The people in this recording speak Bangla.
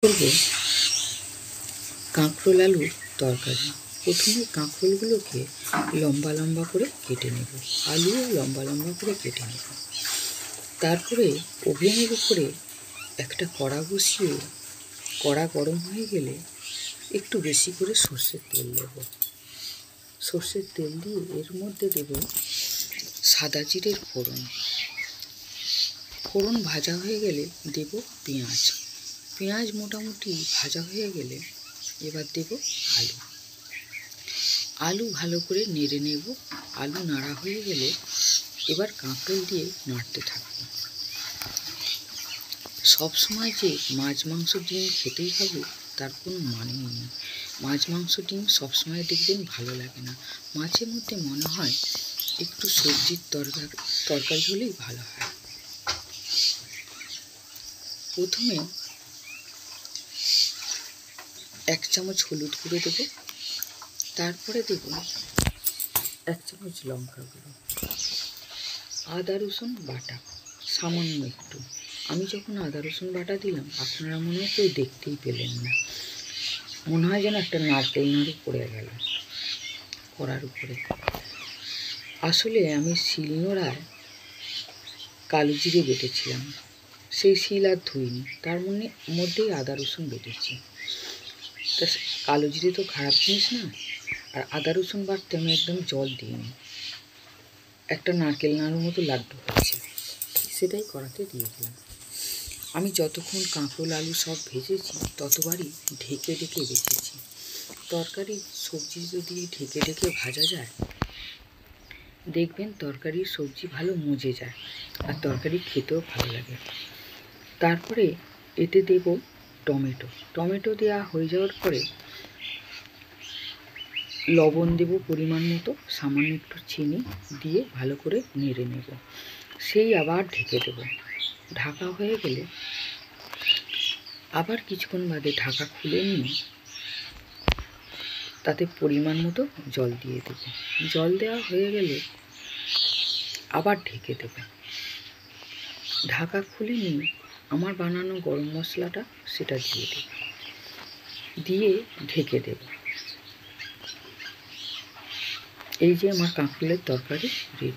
করব কাঁকরোল আলুর তরকারি। প্রথমে কাঁকরোলগুলোকে লম্বা লম্বা করে কেটে নেব, আলুও লম্বা লম্বা করে কেটে নেব। তারপরে ওভেনের উপরে একটা কড়া বসিয়ে কড়া গরম হয়ে গেলে একটু বেশি করে সর্ষের তেল দেব। সর্ষের তেল দিয়ে এর মধ্যে দেব সাদা জিরের ফোড়ন। ফোড়ন ভাজা হয়ে গেলে দেব পেঁয়াজ। পেঁয়াজ মোটামুটি ভাজা হয়ে গেলে এবার দেব আলু। আলু ভালো করে নেড়ে নেব। আলু নাড়া হয়ে গেলে এবার কাঁকরোল দিয়ে নাড়তে থাকবো। সবসময় যে মাছ মাংস ডিম খেতেই হবে তার কোনো মানেই নেই। মাছ মাংস ডিম সবসময় দেখবেন ভালো লাগে না। মাছের মধ্যে মনে হয় একটু সবজির তরকারি হলেই ভালো হয়। প্রথমে 1 চামচ হলুদ গুঁড়ো দেব, তারপরে দেব 1 চামচ লঙ্কা গুঁড়ো, আদা রসুন বাটা সামান্য একটু। আমি যখন আদা রসুন বাটা দিলাম আপনারা মনে হয় কেউ দেখতেই পেলেন না, মনে হয় যেন একটা নারকেল নাড়ু পড়ে গেল কড়ার উপরে। আসলে আমি শিলনোড়ায় কালো জিরে বেটেছিলাম, সেই শিল আর ধুইনি, তার মধ্যেই আদা রসুন বেটেছি। তা কালো জিরে তো খারাপ জিনিস না, আর আদা রসুন বাটতে আমি একদম জল দিইনি। একটা নারকেল নাড়ুর মতো লাড্ডু হয়েছে, সেটাই কড়াতে দিয়ে দিলাম। আমি যতক্ষণ কাঁকরোল আলু সব ভেজেছি ততবারই ঢেকে ঢেকে ভেজেছি। তরকারি সবজি যদি ঢেকে ঢেকে ভাজা যায় দেখবেন তরকারির সবজি ভালো মজে যায় আর তরকারি খেতেও ভালো লাগে। তারপরে এতে দেব টমেটো। টমেটো দেওয়া হয়ে যাওয়ার পরে লবণ দেব পরিমাণ মতো, সামান্য একটু চিনি দিয়ে ভালো করে নেড়ে নেব। সেই আবার ঢেকে দেব। ঢাকা হয়ে গেলে আবার কিছুক্ষণ বাদে ঢাকা খুলে নিয়ে তাতে পরিমাণ মতো জল দিয়ে দেব। জল দেওয়া হয়ে গেলে আবার ঢেকে দেব। ঢাকা খুলে নিয়ে আমার বানানো গরম মশলাটা সেটা দিয়ে দেব, দিয়ে ঢেকে দেব। এই যে আমার কাঁকরোলের তরকারি রেডি।